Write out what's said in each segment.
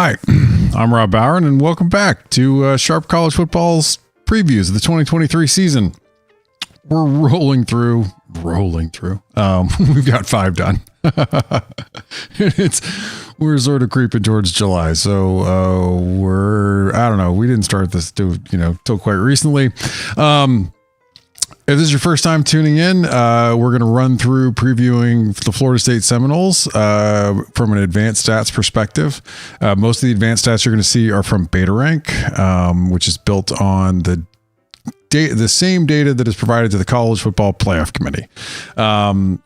Hi, I'm Rob Bowron, and welcome back to Sharp College Football's previews of the 2023 season. We're rolling through. We've got 5 done. We're sort of creeping towards July, so we didn't start this till quite recently. If this is your first time tuning in, we're going to run through previewing the Florida State Seminoles from an advanced stats perspective. Most of the advanced stats you're going to see are from Bowron, which is built on the same data that is provided to the College Football Playoff Committee. I'm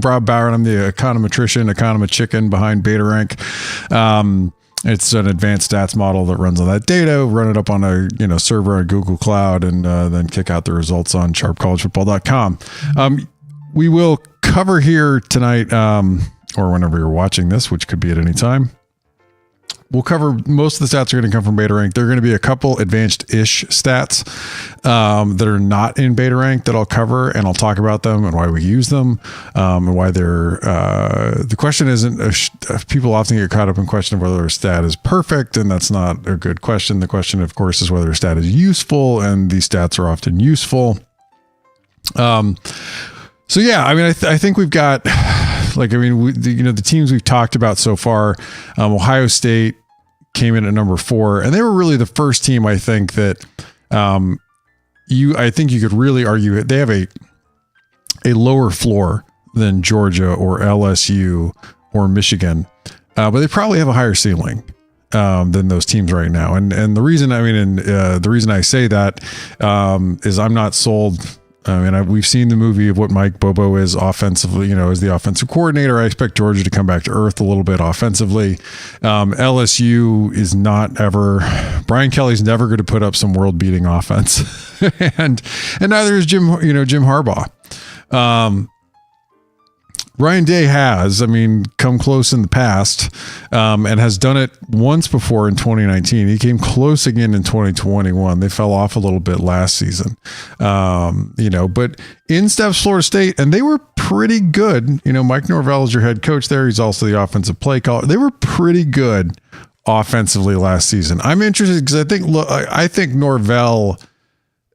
Rob Bowron. I'm the econometrician chicken behind Bowron. It's an advanced stats model that runs on that data, run it up on a server on Google Cloud, and then kick out the results on sharpcollegefootball.com. We will cover here tonight, or whenever you're watching this, which could be at any time. We'll cover most of the stats are going to come from Bowron. There are going to be a couple advanced-ish stats that are not in Bowron that I'll cover, and I'll talk about them and why we use them, and why they're. The question isn't. People often get caught up in question of whether a stat is perfect, and that's not a good question. The question, of course, is whether a stat is useful, and these stats are often useful. So yeah, I think we've got. The teams we've talked about so far, Ohio State came in at number 4, and they were really the first team, I think, that I think you could really argue they have a lower floor than Georgia or LSU or Michigan, but they probably have a higher ceiling than those teams right now. And the reason, the reason I say that is I'm not sold. We've seen the movie of what Mike Bobo is offensively, as the offensive coordinator. I expect Georgia to come back to earth a little bit offensively. LSU is not ever, Brian Kelly's never going to put up some world beating offense. and neither is Jim Harbaugh. Ryan Day has, come close in the past, and has done it once before in 2019. He came close again in 2021. They fell off a little bit last season, but in steps Florida State, and they were pretty good. Mike Norvell is your head coach there. He's also the offensive play caller. They were pretty good offensively last season. I'm interested because I think Norvell,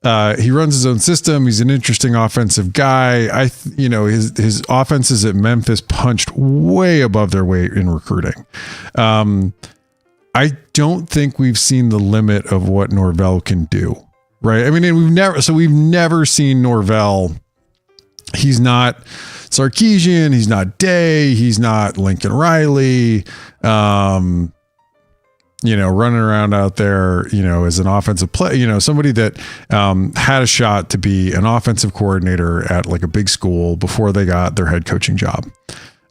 he runs his own system. He's an interesting offensive guy. His offenses at Memphis punched way above their weight in recruiting. I don't think we've seen the limit of what Norvell can do. Right. We've never seen Norvell. He's not Sarkisian. He's not Day. He's not Lincoln Riley. Running around out there, as an offensive play, somebody that had a shot to be an offensive coordinator at like a big school before they got their head coaching job.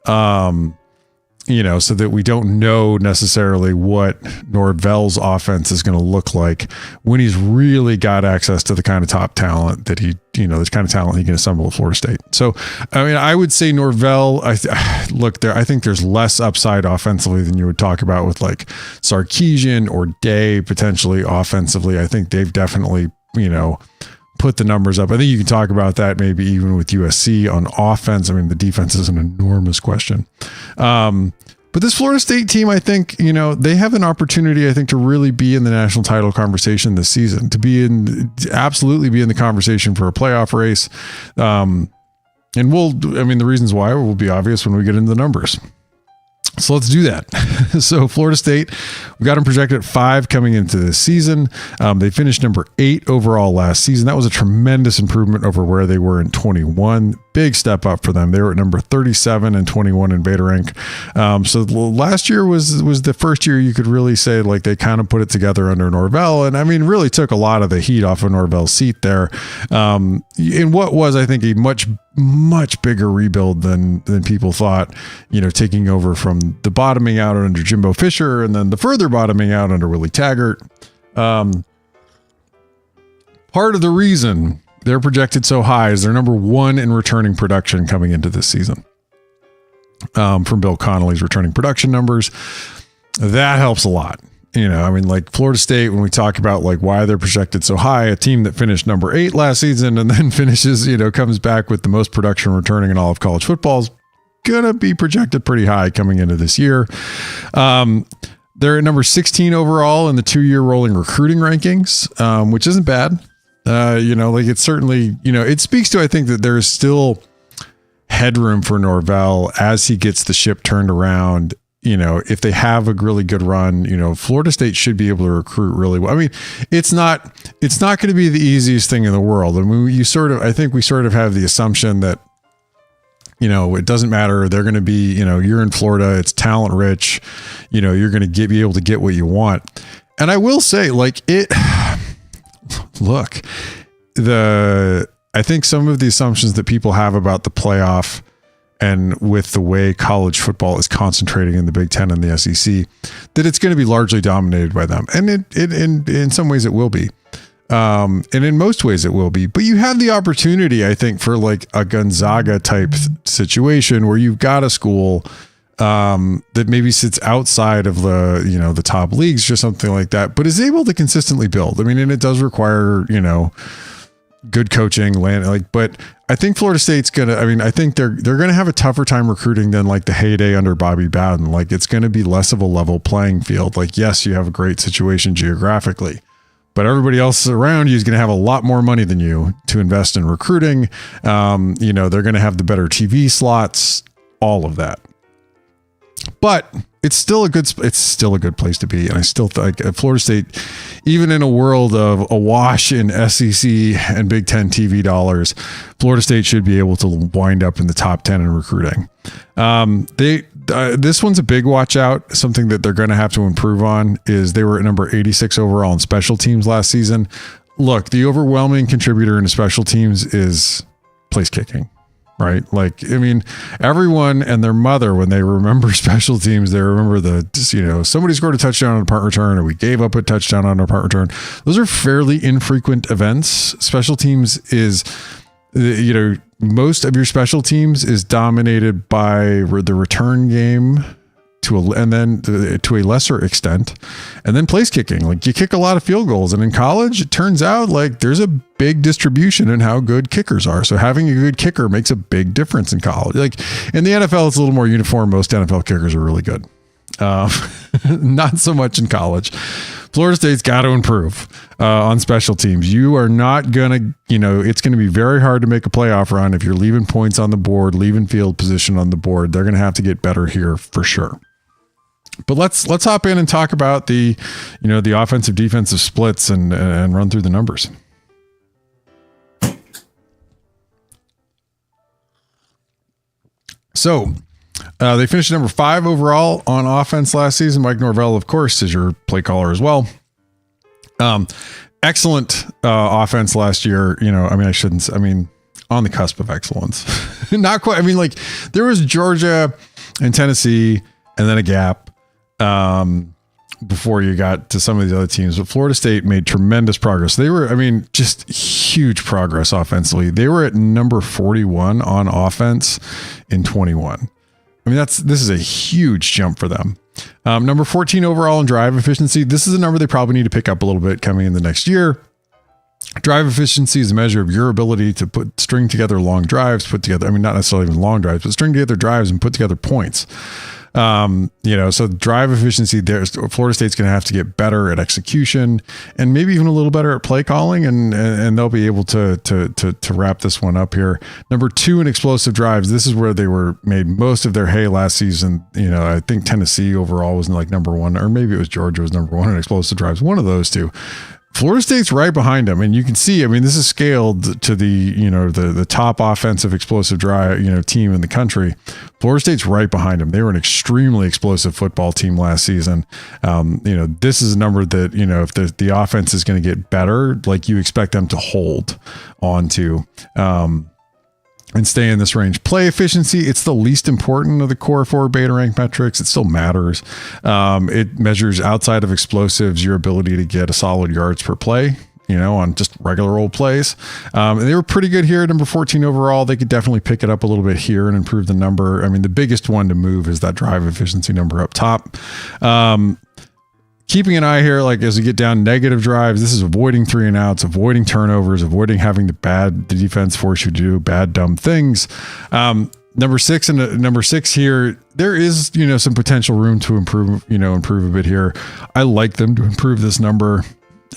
So that we don't know necessarily what Norvell's offense is going to look like when he's really got access to the kind of top talent that the kind of talent he can assemble at Florida State. So, I would say Norvell, I think there's less upside offensively than you would talk about with like Sarkisian or Day potentially offensively. I think they've definitely, put the numbers up. I think you can talk about that maybe even with USC on offense. The defense is an enormous question. But this Florida State team, I think, they have an opportunity, I think, to really be in the national title conversation this season, to absolutely be in the conversation for a playoff race. And the reasons why will be obvious when we get into the numbers. So let's do that. So Florida State, we got them projected at 5 coming into this season. They finished number 8 overall last season. That was a tremendous improvement over where they were in 21. Big step up for them. They were at number 37 and 21 in Bowron. So last year was the first year you could really say like they kind of put it together under Norvell, and really took a lot of the heat off of Norvell's seat there. In what was, I think, a much bigger rebuild than people thought, taking over from the bottoming out under Jimbo Fisher and then the further bottoming out under Willie Taggart. Part of the reason they're projected so high is they're number 1 in returning production coming into this season. From Bill Connolly's returning production numbers, that helps a lot. Like Florida State, when we talk about like why they're projected so high, a team that finished number 8 last season and then finishes, comes back with the most production returning in all of college football's going to be projected pretty high coming into this year. They're at number 16 overall in the 2-year rolling recruiting rankings, which isn't bad. It's certainly, it speaks to, I think, that there's still headroom for Norvell as he gets the ship turned around. If they have a really good run, Florida State should be able to recruit really well. I mean, it's not going to be the easiest thing in the world. I mean, I think we sort of have the assumption that, it doesn't matter. They're going to be, you're in Florida, it's talent rich, you're going to be able to get what you want. And I will say, I think some of the assumptions that people have about the playoff and with the way college football is concentrating in the Big Ten and the SEC, that it's going to be largely dominated by them. And in some ways it will be. And in most ways it will be, but you have the opportunity, I think, for like a Gonzaga type situation where you've got a school that maybe sits outside of the top leagues or something like that, but is able to consistently build. I mean, and it does require, good coaching, but I think Florida State's I think they're going to have a tougher time recruiting than like the heyday under Bobby Bowden. Like, it's going to be less of a level playing field. Like, yes, you have a great situation geographically, but everybody else around you is going to have a lot more money than you to invest in recruiting. They're going to have the better TV slots, all of that. But it's still a good place to be. And I still think Florida State, even in a world of awash in SEC and Big Ten TV dollars, Florida State should be able to wind up in the top 10 in recruiting. This one's a big watch out. Something that they're going to have to improve on is they were at number 86 overall in special teams last season. Look, the overwhelming contributor in special teams is place kicking. Right. Like, I mean, everyone and their mother, when they remember special teams, they remember somebody scored a touchdown on a punt return, or we gave up a touchdown on a punt return. Those are fairly infrequent events. Special teams is, most of your special teams is dominated by the return game to a lesser extent, and then place kicking. Like, you kick a lot of field goals, and in college, it turns out like there's a big distribution in how good kickers are. So having a good kicker makes a big difference in college. Like, in the NFL, it's a little more uniform. Most NFL kickers are really good. Not so much in college. Florida State's got to improve on special teams. You are not going to, it's going to be very hard to make a playoff run if you're leaving points on the board, leaving field position on the board. They're going to have to get better here for sure. But let's hop in and talk about the offensive defensive splits and run through the numbers. So they finished number 5 overall on offense last season. Mike Norvell, of course, is your play caller as well. Excellent offense last year. On the cusp of excellence. Not quite. I mean, like, there was Georgia and Tennessee and then a gap before you got to some of the other teams. But Florida State made tremendous progress. They were, just huge progress offensively. They were at number 41 on offense in 21. This is a huge jump for them. Number 14 overall in drive efficiency. This is a number they probably need to pick up a little bit coming in the next year. Drive efficiency is a measure of your ability to string together long drives, not necessarily even long drives, but string together drives and put together points. So drive efficiency there, Florida State's going to have to get better at execution and maybe even a little better at play calling, and they'll be able to wrap this one up here. Number 2 in explosive drives. This is where they made most of their hay last season. I think Tennessee overall was like number 1, or maybe it was Georgia was number 1 in explosive drives. One of those two. Florida State's right behind them, and you can see, this is scaled to the top offensive explosive drive, team in the country. Florida State's right behind them. They were an extremely explosive football team last season. This is a number that, if the offense is going to get better, like, you expect them to hold on to, and stay in this range. Play efficiency, it's the least important of the core 4 beta rank metrics. It still matters. It measures, outside of explosives, your ability to get a solid yards per play, on just regular old plays. And they were pretty good here at number 14 overall. They could definitely pick it up a little bit here and improve the number. The biggest one to move is that drive efficiency number up top. Keeping an eye here, like, as we get down negative drives, this is avoiding 3 and outs, avoiding turnovers, avoiding having the defense force you to do bad, dumb things. Number six here, there is, some potential room to improve a bit here. I like them to improve this number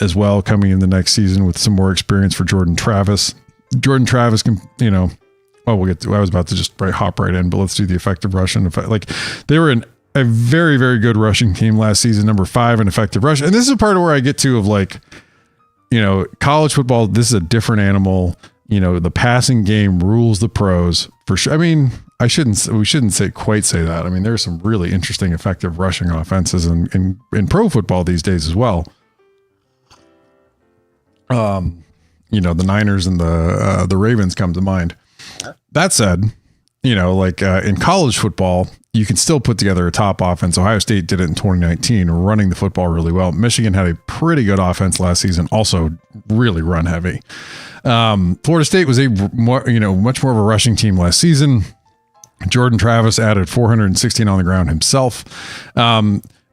as well coming in the next season with some more experience for Jordan Travis. Jordan Travis can, we'll get to, I was about to just hop right in, but let's do the effective rushing. Like they were a very, very good rushing team last season, number 5 in effective rush. And this is a part of where I get to of like, college football, this is a different animal. The passing game rules the pros for sure. I mean, we shouldn't quite say that. I mean, there's some really interesting effective rushing offenses in pro football these days as well. The Niners and the Ravens come to mind. That said, in college football, you can still put together a top offense. Ohio State did it in 2019, running the football really well. Michigan had a pretty good offense last season, also really run heavy. Florida State was much more of a rushing team last season. Jordan Travis added 416 on the ground himself.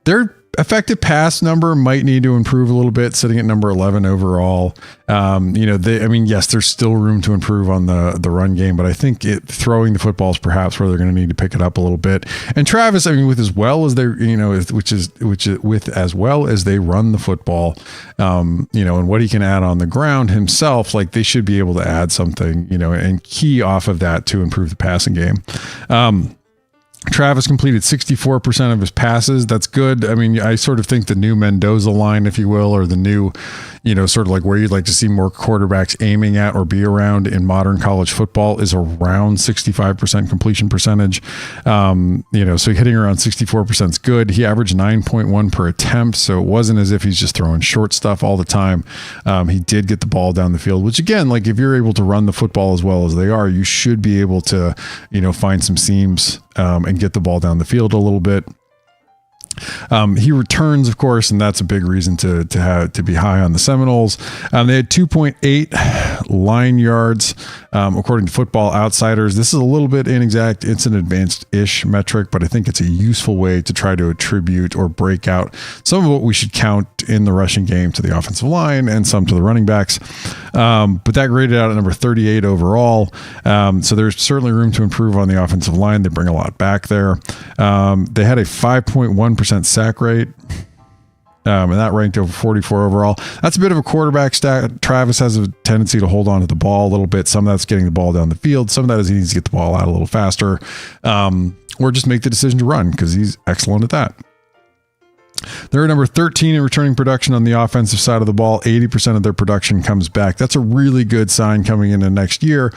Their effective pass number might need to improve a little bit, sitting at number 11 overall. Yes, there's still room to improve on the run game, but I think throwing the football is perhaps where they're going to need to pick it up a little bit. And Travis, with as well as they, with as well as they run the football, and what he can add on the ground himself, like they should be able to add something, and key off of that to improve the passing game. Travis completed 64% of his passes. That's good. I mean, I sort of think the new Mendoza line, if you will, or the new, sort of like where you'd like to see more quarterbacks aiming at or be around in modern college football is around 65% completion percentage. So hitting around 64% is good. He averaged 9.1 per attempt. So it wasn't as if he's just throwing short stuff all the time. He did get the ball down the field, which again, like if you're able to run the football as well as they are, you should be able to, find some seams, and get the ball down the field a little bit. He returns, of course, and that's a big reason to be high on the Seminoles. They had 2.8 line yards, according to Football Outsiders. This is a little bit inexact. It's an advanced-ish metric, but I think it's a useful way to try to attribute or break out some of what we should count in the rushing game to the offensive line and some to the running backs. But that graded out at number 38 overall. So there's certainly room to improve on the offensive line. They bring a lot back there. They had a 5.1% sack rate. And that ranked over 44 overall. That's a bit of a quarterback stat. Travis has a tendency to hold on to the ball a little bit. Some of that's getting the ball down the field. Some of that is he needs to get the ball out a little faster, or just make the decision to run because he's excellent at that. They're number 13 in returning production on the offensive side of the ball. 80% of their production comes back. That's a really good sign coming into next year.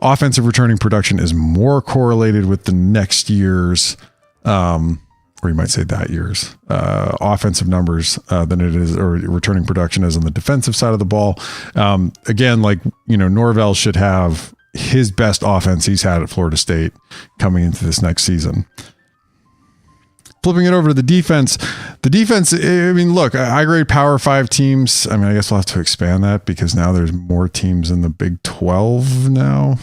Offensive returning production is more correlated with the next year's, or you might say that year's offensive numbers than it is, or returning production is on the defensive side of the ball. Again, Norvell should have his best offense he's had at Florida State coming into this next season. Flipping it over to the defense, look, I grade Power 5 teams. I mean, I guess we'll have to expand that because now there's more teams in the Big 12 now.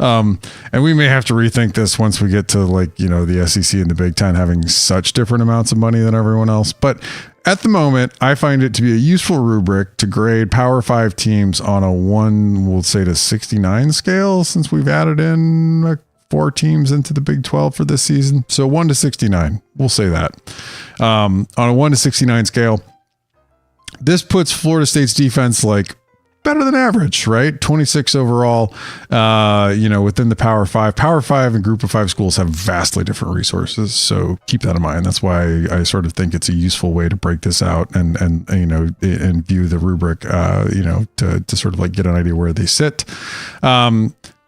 And we may have to rethink this once we get to the SEC and the Big Ten having such different amounts of money than everyone else. But at the moment, I find it to be a useful rubric to grade Power 5 teams on a 1, we'll say to 69 scale, since we've added in 4 teams into the Big 12 for this season. So 1 to 69, we'll say that. On a 1 to 69 scale, this puts Florida State's defense better than average, right? 26 overall, within the Power 5. Power 5 and Group of 5 schools have vastly different resources. So keep that in mind. That's why I sort of think it's a useful way to break this out and view the rubric, to sort of get an idea where they sit.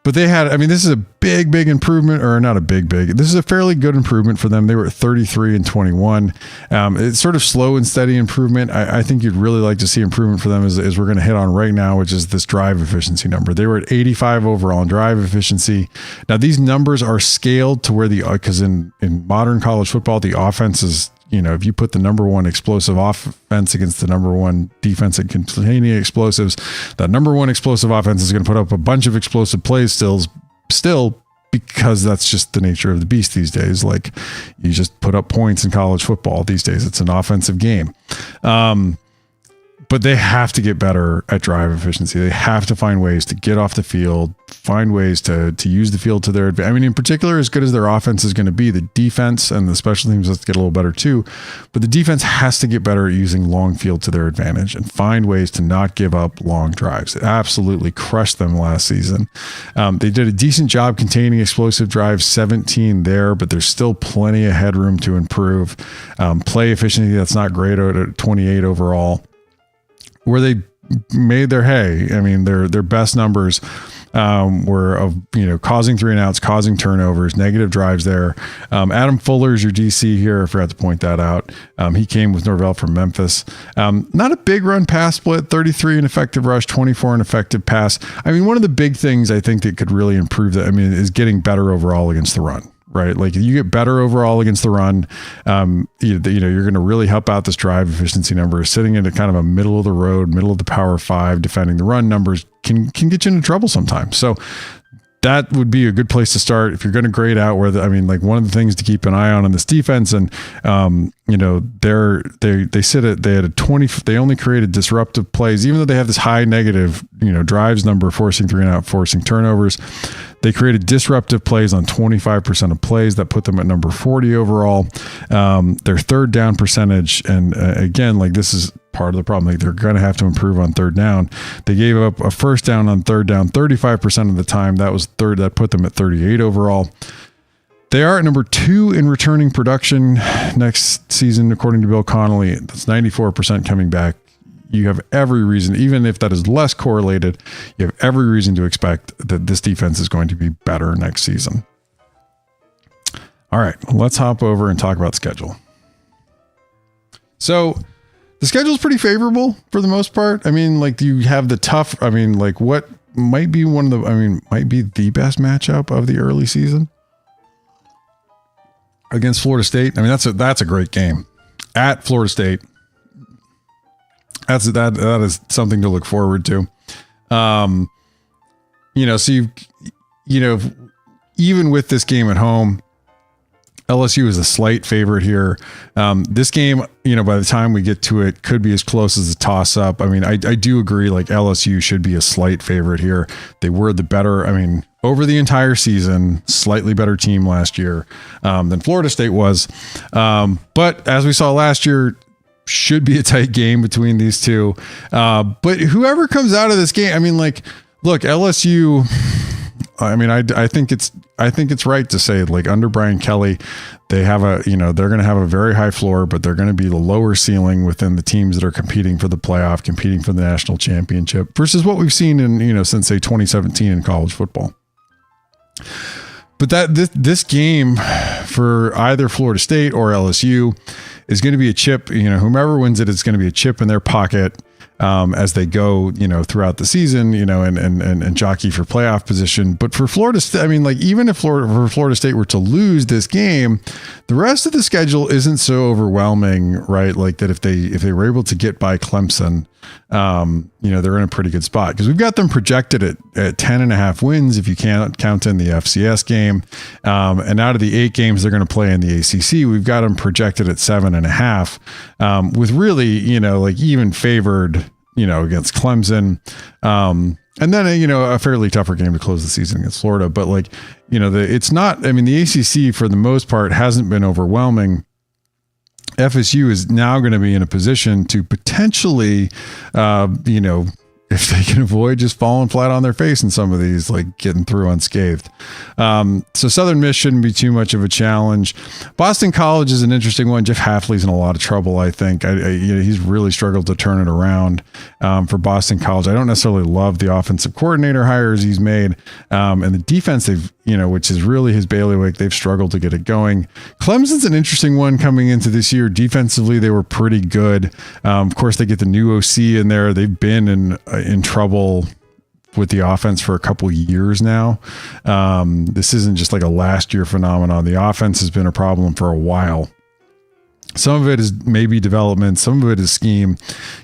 But they had, this is a big improvement, or not a big. This is a fairly good improvement for them. They were at 33 and 21. It's sort of slow and steady improvement. I think you'd really like to see improvement for them as we're going to hit on right now, which is this drive efficiency number. They were at 85 overall in drive efficiency. Now these numbers are scaled to where because in modern college football, the offense is, if you put the number 1 explosive offense against the number 1 defense at containing explosives, that number 1 explosive offense is going to put up a bunch of explosive plays still, because that's just the nature of the beast these days. You just put up points in college football these days. It's an offensive game. But they have to get better at drive efficiency. They have to find ways to get off the field, find ways to use the field to their advantage. I mean, in particular, as good as their offense is going to be, the defense and the special teams has to get a little better too. But the defense has to get better at using long field to their advantage and find ways to not give up long drives. It absolutely crushed them last season. They did a decent job containing explosive drives, 17 there, but there's still plenty of headroom to improve. Play efficiency, that's not great at 28 overall. Where they made their hay, I mean, their best numbers were of, causing 3 and outs, causing turnovers, negative drives there. Adam Fuller is your DC here. I forgot to point that out. He came with Norvell from Memphis. Not a big run pass split, 33 in effective rush, 24 in effective pass. I mean, one of the big things I think that could really improve that, is getting better overall against the run. Right. Like, if you get better overall against the run, you're going to really help out this drive efficiency number. Sitting in a kind of a middle of the road, middle of the power 5, defending the run numbers can get you into trouble sometimes. So that would be a good place to start if you're going to grade out one of the things to keep an eye on in this defense. And, they only created disruptive plays, even though they have this high negative, drives number, forcing 3 and out, forcing turnovers. They created disruptive plays on 25% of plays. That put them at number 40 overall. Their third down percentage, and again, this is part of the problem. They're going to have to improve on third down. They gave up a first down on third down 35% of the time. That put them at 38 overall. They are at number 2 in returning production next season, according to Bill Connolly. That's 94% coming back. You have every reason, even if that is less correlated, you have every reason to expect that this defense is going to be better next season. All right, let's hop over and talk about the schedule. So the schedule is pretty favorable for the most part. You have the tough, what might be might be the best matchup of the early season against Florida State. That's a great game at Florida State. That is something to look forward to. Even with this game at home, LSU is a slight favorite here. This game, by the time we get to it, could be as close as a toss up. I do agree, LSU should be a slight favorite here. They were the better, over the entire season, slightly better team last year than Florida State was. But as we saw last year, should be a tight game between these two. But whoever comes out of this game, look, LSU, I think it's right to say, under Brian Kelly, they have they're going to have a very high floor, but they're going to be the lower ceiling within the teams that are competing for the playoff, competing for the national championship versus what we've seen in, since say 2017 in college football. But this game for either Florida State or LSU is going to be a chip, whomever wins it is going to be a chip in their pocket as they go, throughout the season, and jockey for playoff position. But for Florida State, even if Florida State were to lose this game, the rest of the schedule isn't so overwhelming, right? That if they were able to get by Clemson, they're in a pretty good spot because we've got them projected at 10.5 wins if you can't count in the FCS game. And out of the 8 games they're going to play in the ACC, we've got them projected at 7.5, with really, even favored, against Clemson. And then, a fairly tougher game to close the season against Florida. But it's not, the ACC for the most part hasn't been overwhelming. FSU is now going to be in a position to potentially, if they can avoid just falling flat on their face in some of these, getting through unscathed. So Southern Miss shouldn't be too much of a challenge. Boston College is an interesting one. Jeff Hafley's in a lot of trouble, I think. He's really struggled to turn it around for Boston College. I don't necessarily love the offensive coordinator hires he's made. And the defense, they've, which is really his bailiwick, they've struggled to get it going. Clemson's an interesting one coming into this year. Defensively, they were pretty good. Of course, they get the new OC in there. They've been in trouble with the offense for a couple years now. This isn't just a last year phenomenon. The offense has been a problem for a while. Some of it is maybe development. Some of it is scheme.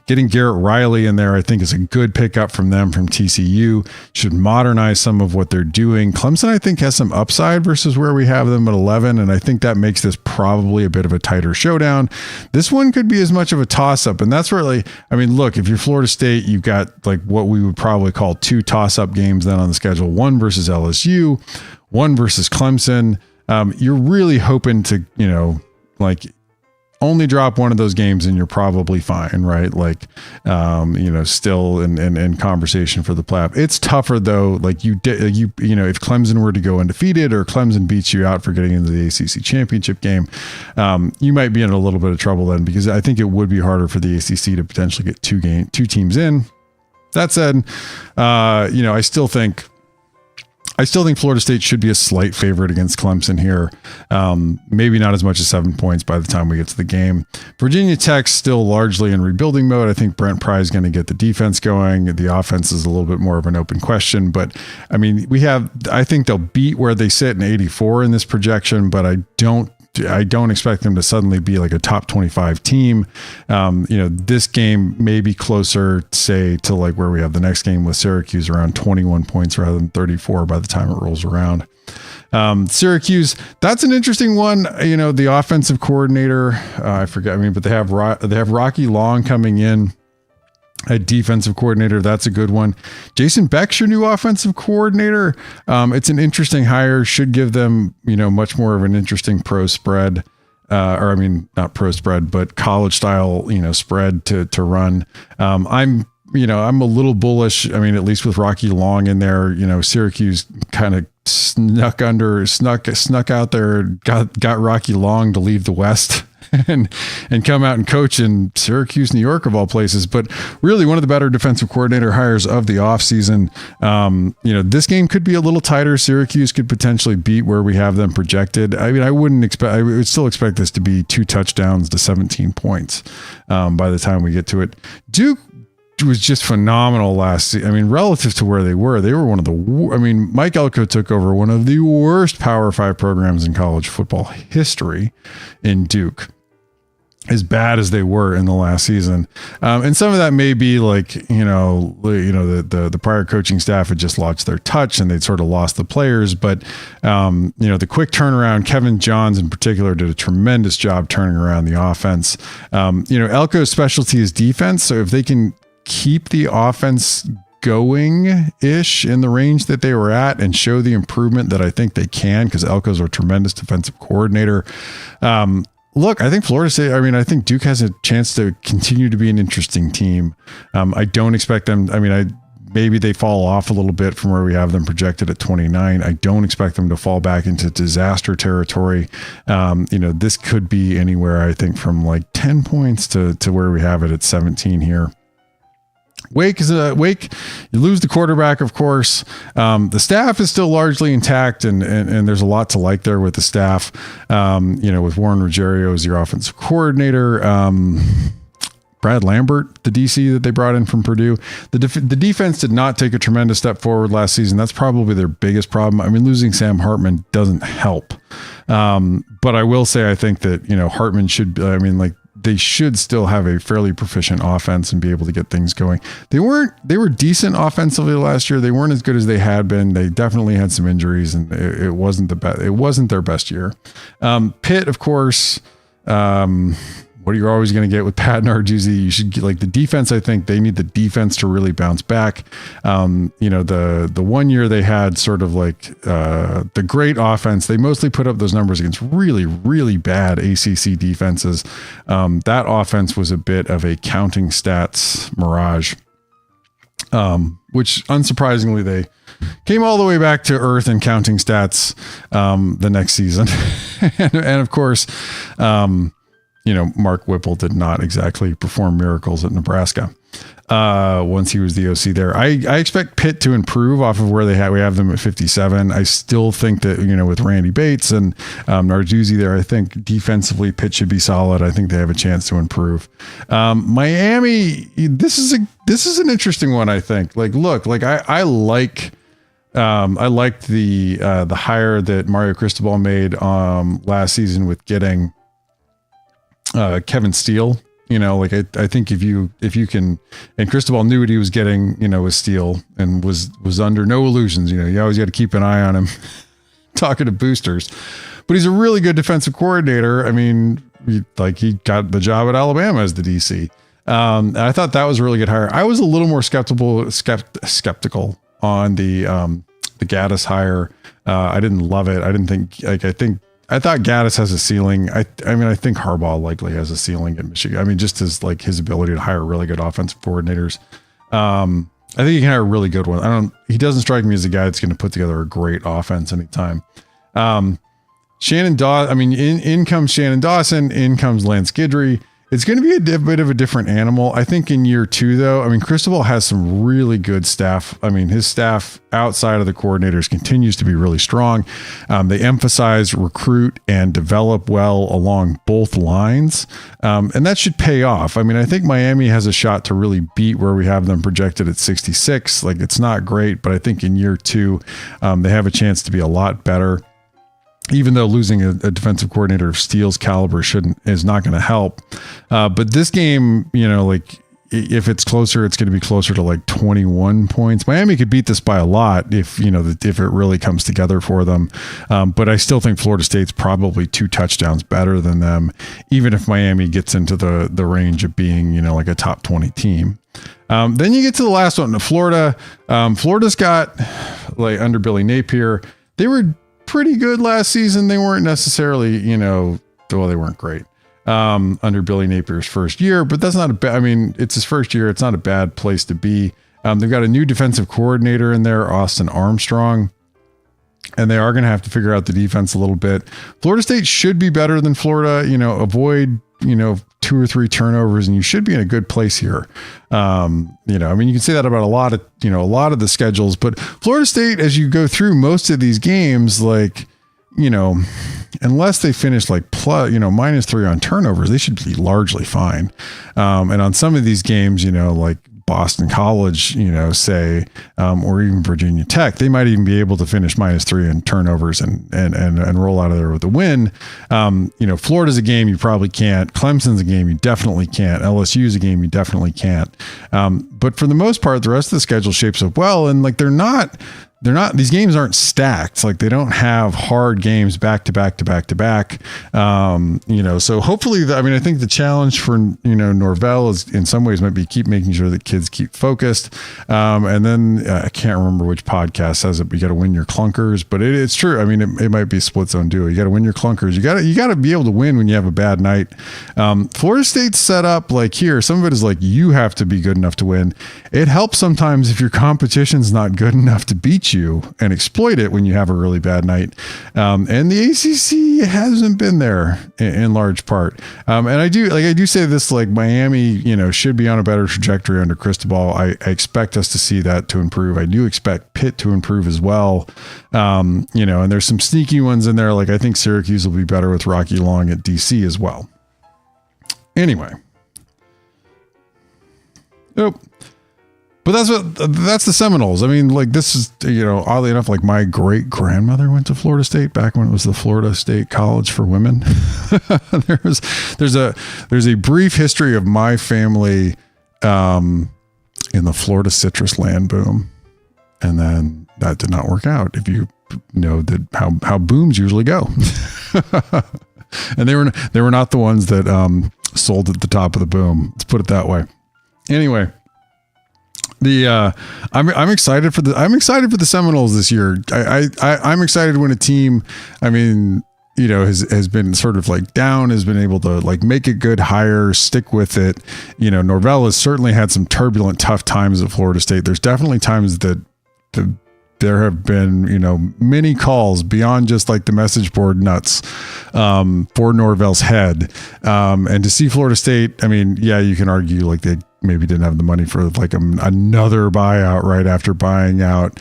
Getting Garrett Riley in there, I think, is a good pickup from them from TCU. Should modernize some of what they're doing. Clemson, I think, has some upside versus where we have them at 11, and I think that makes this probably a bit of a tighter showdown. This one could be as much of a toss-up, and that's really, I mean, look, if you're Florida State, you've got like what we would probably call 2 toss-up games then on the schedule, one versus LSU, one versus Clemson. You're really hoping to, like, only drop one of those games and you're probably fine, right? Like, still in conversation for the playoff. It's tougher though. Like if Clemson were to go undefeated or Clemson beats you out for getting into the ACC championship game, you might be in a little bit of trouble then, because I think it would be harder for the ACC to potentially get two teams in. That said, I still think Florida State should be a slight favorite against Clemson here. Maybe not as much as 7 points by the time we get to the game. Virginia Tech's still largely in rebuilding mode. I think Brent Pry is going to get the defense going. The offense is a little bit more of an open question, but I mean, I think they'll beat where they sit in 84 in this projection, but I don't expect them to suddenly be like a top 25 team. This game may be closer, say, to like where we have the next game with Syracuse, around 21 points rather than 34 by the time it rolls around. Syracuse, that's an interesting one. The offensive coordinator, I forget. But they have Rocky Long coming in. A defensive coordinator, that's a good one. Jason Beck's your new offensive coordinator. It's an interesting hire. Should give them, much more of an interesting pro spread, not pro spread, but college style, spread to run. I'm a little bullish. At least with Rocky Long in there, Syracuse kind of snuck out there, got Rocky Long to leave the West. And come out and coach in Syracuse, New York, of all places. But really one of the better defensive coordinator hires of the offseason. This game could be a little tighter. Syracuse could potentially beat where we have them projected. I would still expect this to be 2 touchdowns to 17 points by the time we get to it. Duke was just phenomenal last season. Relative to where they were one of the, Mike Elko took over one of the worst Power 5 programs in college football history in Duke, as bad as they were in the last season. And some of that may be like, the prior coaching staff had just lost their touch and they'd sort of lost the players. But, the quick turnaround, Kevin Johns in particular did a tremendous job turning around the offense. Elko's specialty is defense. So if they can keep the offense going-ish in the range that they were at and show the improvement that I think they can, because Elko's a tremendous defensive coordinator. Look, I think Florida State, I think Duke has a chance to continue to be an interesting team. I don't expect them, maybe they fall off a little bit from where we have them projected at 29. I don't expect them to fall back into disaster territory. This could be anywhere, I think, from like 10 points to where we have it at 17 here. Wake, you lose the quarterback, of course. The staff is still largely intact, and there's a lot to like there with the staff. With Warren Ruggiero as your offensive coordinator, Brad Lambert, the DC that they brought in from Purdue. The defense did not take a tremendous step forward last season. That's probably their biggest problem. Losing Sam Hartman doesn't help. But I will say, I think that, Hartman should, they should still have a fairly proficient offense and be able to get things going. They were decent offensively last year. They weren't as good as they had been. They definitely had some injuries, and it wasn't their best year. Pitt, of course, what you're always going to get with Pat Narduzzi. You should get, like, the defense. I think they need the defense to really bounce back. The 1 year they had sort of like the great offense. They mostly put up those numbers against really, really bad ACC defenses. That offense was a bit of a counting stats mirage, which unsurprisingly they came all the way back to earth and counting stats the next season. and of course, Mark Whipple did not exactly perform miracles at Nebraska once he was the OC there. I expect Pitt to improve off of where we have them at 57. I still think that, with Randy Bates and Narduzzi there, I think defensively Pitt should be solid. I think they have a chance to improve. Miami, this is an interesting one, I think. I liked the hire that Mario Cristobal made last season with getting Kevin Steele. Like I think if you can, and Cristobal knew what he was getting, with Steele, and was under no illusions. You always got to keep an eye on him. Talking to boosters, but he's a really good defensive coordinator. I mean, he got the job at Alabama as the DC. And I thought that was a really good hire. I was a little more skeptical on the Gaddis hire. I didn't love it. I didn't think I thought Gaddis has a ceiling. I think Harbaugh likely has a ceiling at Michigan. I mean, just as his ability to hire really good offensive coordinators. I think he can hire a really good one. He doesn't strike me as a guy that's going to put together a great offense anytime. Shannon Dawson, in comes Shannon Dawson, in comes Lance Guidry. It's going to be a bit of a different animal. I think in year 2, though, Cristobal has some really good staff. His staff outside of the coordinators continues to be really strong. They emphasize recruit and develop well along both lines. And that should pay off. I think Miami has a shot to really beat where we have them projected at 66. It's not great, but I think in year 2, they have a chance to be a lot better. Even though losing a defensive coordinator of Steele's caliber is not going to help. But this game, if it's closer, it's going to be closer to 21 points. Miami could beat this by a lot if it really comes together for them. But I still think Florida State's probably 2 touchdowns better than them, even if Miami gets into the range of being, a top 20 team. Then you get to the last one, Florida. Florida's got under Billy Napier, they were pretty good last season. They weren't necessarily, they weren't great under Billy Napier's first year, but that's not a bad, it's his first year. It's not a bad place to be. They've got a new defensive coordinator in there, Austin Armstrong, and they are going to have to figure out the defense a little bit. Florida State should be better than Florida, avoid, 2 or 3 turnovers, and you should be in a good place here. You can say that about a lot of the schedules, but Florida State, as you go through most of these games, unless they finish -3 on turnovers, they should be largely fine. And on some of these games, Boston College, say, or even Virginia Tech, they might even be able to finish -3 in turnovers and roll out of there with a win. Florida's a game you probably can't. Clemson's a game you definitely can't. LSU's a game you definitely can't. But for the most part, the rest of the schedule shapes up well, and these games aren't stacked. They don't have hard games back to back to back to back. So hopefully, I think the challenge for, Norvell is in some ways might be keep making sure that kids keep focused. And then I can't remember which podcast says it, but you got to win your clunkers, but it's true. It might be split zone duo. You got to win your clunkers. You got to be able to win when you have a bad night. Florida State's set up here. Some of it is you have to be good enough to win. It helps sometimes if your competition's not good enough to beat you and exploit it when you have a really bad night. And the ACC hasn't been there in large part. And I do say this, Miami, should be on a better trajectory under Cristobal. I expect us to see that to improve. I do expect Pitt to improve as well. And there's some sneaky ones in there. I think Syracuse will be better with Rocky Long at DC as well. Anyway. Nope. But that's the Seminoles. This is, oddly enough, my great grandmother went to Florida State back when it was the Florida State College for Women. There's a brief history of my family in the Florida citrus land boom, and then that did not work out. If you know that how booms usually go, and they were not the ones that sold at the top of the boom. Let's put it that way. Anyway. I'm excited for the Seminoles this year. I'm excited when a team, has been sort of down, has been able to make a good hire, stick with it. Norvell has certainly had some turbulent, tough times at Florida State. There's definitely times that there have been, many calls beyond just the message board nuts for Norvell's head. And to see Florida State, you can argue they maybe didn't have the money for another buyout right after buying out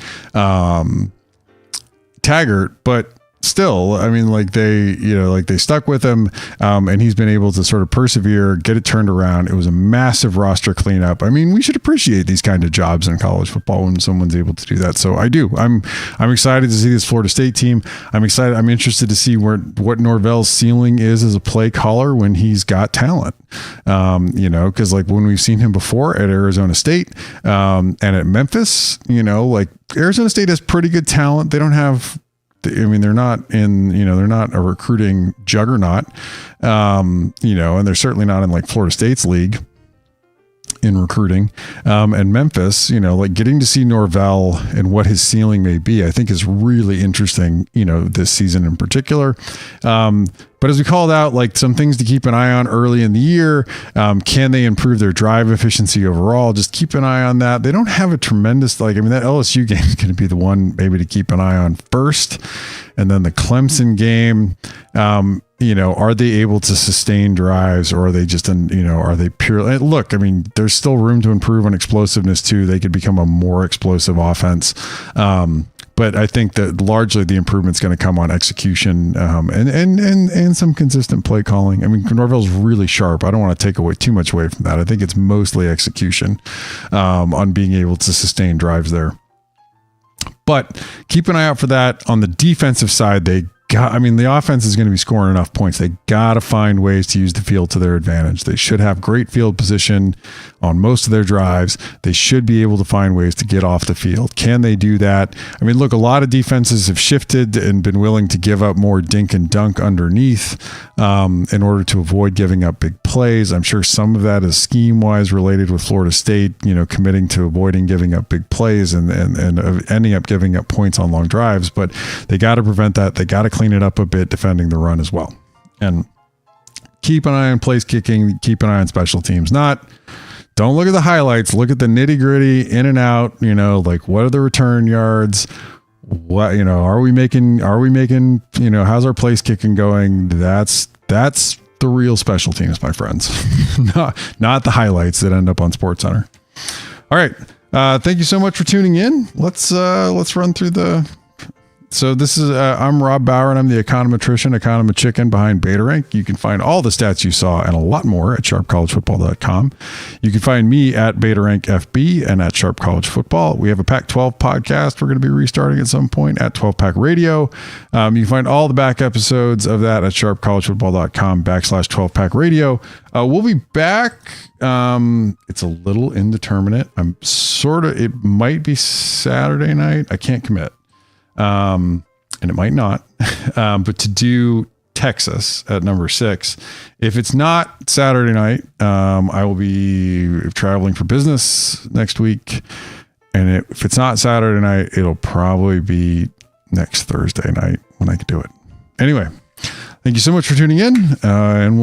Taggart, but still, I mean, like they stuck with him, and he's been able to sort of persevere, get it turned around. It was a massive roster cleanup. I mean, we should appreciate these kind of jobs in college football when someone's able to do that. So I do. I'm excited to see this Florida State team. I'm excited. I'm interested to see what Norvell's ceiling is as a play caller when he's got talent. Because like when we've seen him before at Arizona State, and at Memphis, like Arizona State has pretty good talent. They don't have. I mean, they're not a recruiting juggernaut, and they're certainly not in like Florida State's league in recruiting. And Memphis, like getting to see Norvell and what his ceiling may be, I think is really interesting, this season in particular. But as we called out, like some things to keep an eye on early in the year. Can they improve their drive efficiency overall? Just keep an eye on that. They don't have a tremendous, that LSU game is going to be the one maybe to keep an eye on first. And then the Clemson game, are they able to sustain drives, or are they just, are they purely, look, I mean, there's still room to improve on explosiveness too. They could become a more explosive offense. But I think that largely the improvement's going to come on execution, and some consistent play calling. I mean, Norvell's really sharp. I don't want to take away too much away from that. I think it's mostly execution, on being able to sustain drives there. But keep an eye out for that. On the defensive side, the offense is going to be scoring enough points. They got to find ways to use the field to their advantage. They should have great field position on most of their drives. They should be able to find ways to get off the field. Can they do that? I mean, look, a lot of defenses have shifted and been willing to give up more dink and dunk underneath, in order to avoid giving up big plays. I'm sure some of that is scheme-wise related with Florida State, committing to avoiding giving up big plays and ending up giving up points on long drives. But they got to prevent that. They got to clean it up a bit defending the run as well. And keep an eye on place kicking, keep an eye on special teams. Don't look at the highlights, look at the nitty gritty in and out, like what are the return yards? What, are we making, how's our place kicking going? That's the real special teams, my friends. not the highlights that end up on SportsCenter. All right. Thank you so much for tuning in. Let's run through So this is, I'm Rob Bowron. I'm the econometrician chicken behind BetaRank. You can find all the stats you saw and a lot more at sharpcollegefootball.com. You can find me at BetaRank FB and at Sharp College Football. We have a Pac-12 podcast we're going to be restarting at some point at 12 Pack Radio. You can find all the back episodes of that at sharpcollegefootball.com/12 Pack Radio. We'll be back. It's a little indeterminate. It might be Saturday night. I can't commit. And it might not, but to do Texas at number 6, if it's not Saturday night, I will be traveling for business next week. And if it's not Saturday night, it'll probably be next Thursday night when I can do it. Anyway, thank you so much for tuning in, and we'll